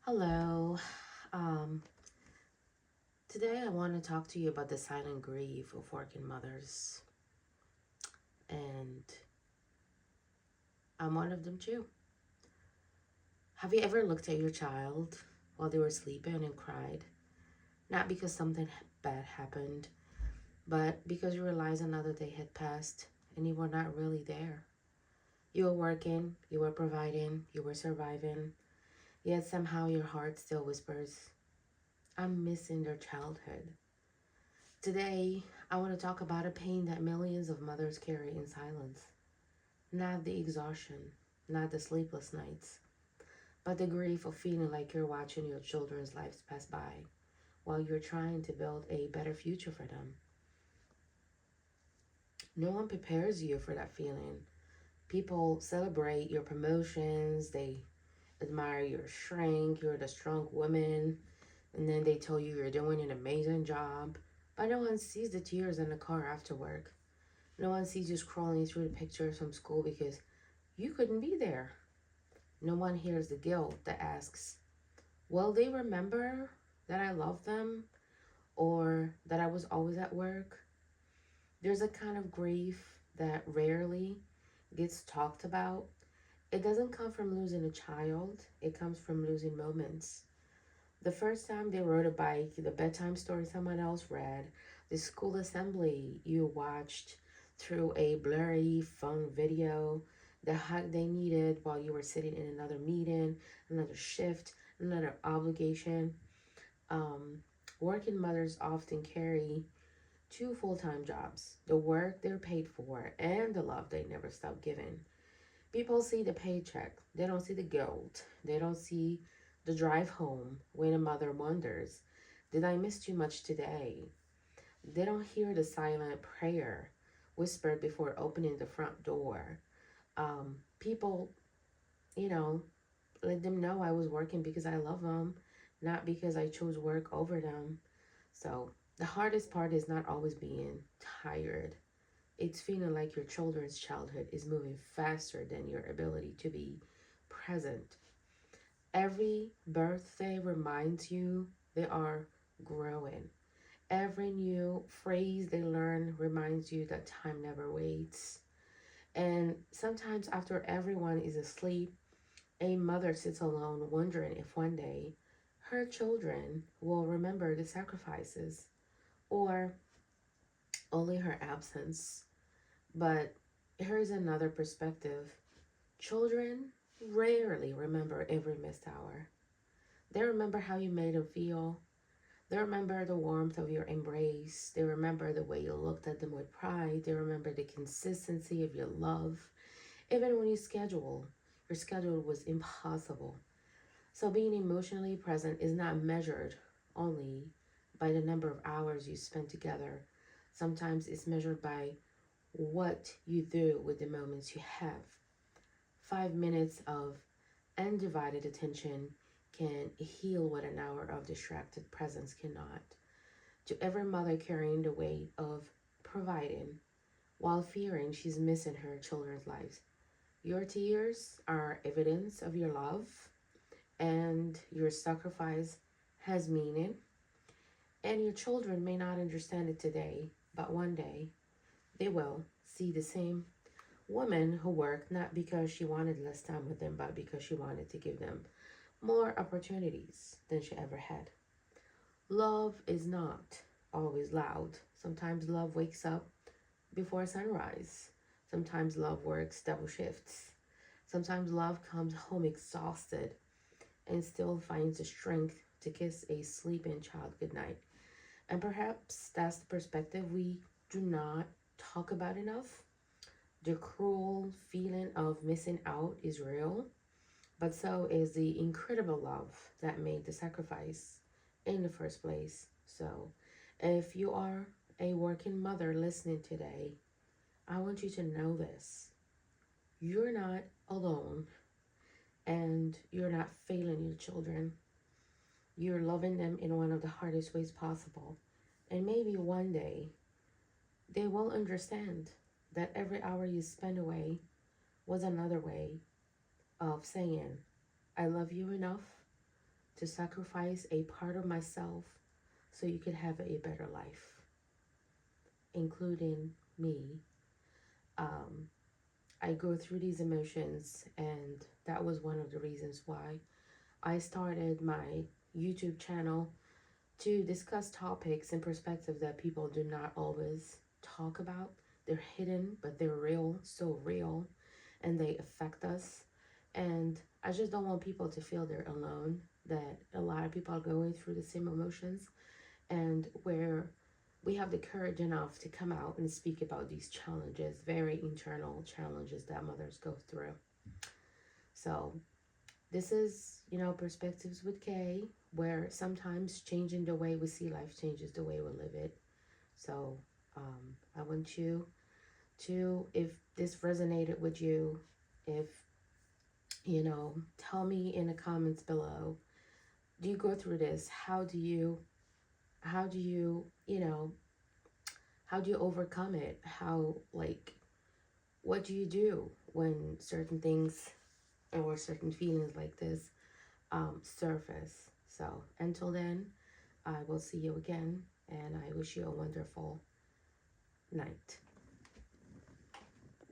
Hello. Um, Today I want to talk to you about the silent grief of working mothers. And I'm one of them too. Have you ever looked at your child while they were sleeping and cried? Not because something bad happened, but because you realized another day had passed and you were not really there. You were working, you were providing, you were surviving, yet somehow your heart still whispers, I'm missing their childhood. Today, I want to talk about a pain that millions of mothers carry in silence. Not the exhaustion, not the sleepless nights, but the grief of feeling like you're watching your children's lives pass by while you're trying to build a better future for them. No one prepares you for that feeling. People celebrate your promotions, they admire your strength, you're the strong woman, and then they tell you you're doing an amazing job. But no one sees the tears in the car after work. No one sees you scrolling through the pictures from school because you couldn't be there. No one hears the guilt that asks, will they remember that I love them or that I was always at work? There's a kind of grief that rarely gets talked about. It doesn't come from losing a child, it comes from losing moments. The first time they rode a bike, the bedtime story someone else read, the school assembly you watched through a blurry phone video, the hug they needed while you were sitting in another meeting, another shift, another obligation. Um, Working mothers often carry two full-time jobs, the work they're paid for and the love they never stop giving. People see the paycheck, they don't see the guilt, they don't see the drive home when a mother wonders, did I miss too much today? They don't hear the silent prayer whispered before opening the front door. People, you know, let them know I was working because I love them, not because I chose work over them. So the hardest part is not always being tired. It's feeling like your children's childhood is moving faster than your ability to be present. Every birthday reminds you they are growing. Every new phrase they learn reminds you that time never waits. And sometimes, after everyone is asleep, a mother sits alone wondering if one day her children will remember the sacrifices or only her absence. But here's another perspective. Children rarely remember every missed hour. They remember how you made them feel. They remember the warmth of your embrace. They remember the way you looked at them with pride. They remember the consistency of your love. Even when your schedule was impossible. So being emotionally present is not measured only by the number of hours you spend together. Sometimes it's measured by what you do with the moments you have. 5 minutes of undivided attention can heal what an hour of distracted presence cannot. To every mother carrying the weight of providing while fearing she's missing her children's lives, your tears are evidence of your love and your sacrifice has meaning. And your children may not understand it today, but one day they will see the same woman who worked not because she wanted less time with them, but because she wanted to give them more opportunities than she ever had. Love is not always loud. Sometimes love wakes up before sunrise. Sometimes love works double shifts. Sometimes love comes home exhausted and still finds the strength to kiss a sleeping child goodnight. And perhaps that's the perspective we do not talk about enough. The cruel feeling of missing out is real, but so is the incredible love that made the sacrifice in the first place. So, if you are a working mother listening today, I want you to know this. You're not alone and you're not failing your children. You're loving them in one of the hardest ways possible. And maybe one day they will understand that every hour you spend away was another way of saying, I love you enough to sacrifice a part of myself so you could have a better life, including me. Um, I go through these emotions, and that was one of the reasons why I started my YouTube channel to discuss topics and perspectives that people do not always talk about. They're hidden, but they're real, so real, and they affect us. And I just don't want people to feel they're alone, that a lot of people are going through the same emotions, and where we have the courage enough to come out and speak about these challenges, very internal challenges that mothers go through. So, this is, Perspectives with Kay, where sometimes changing the way we see life changes the way we live it. So, I want you to, if this resonated with you, if, tell me in the comments below, do you go through this? How do you, how do you overcome it? What do you do when certain things or certain feelings like this surface? So until then, I will see you again, and I wish you a wonderful night.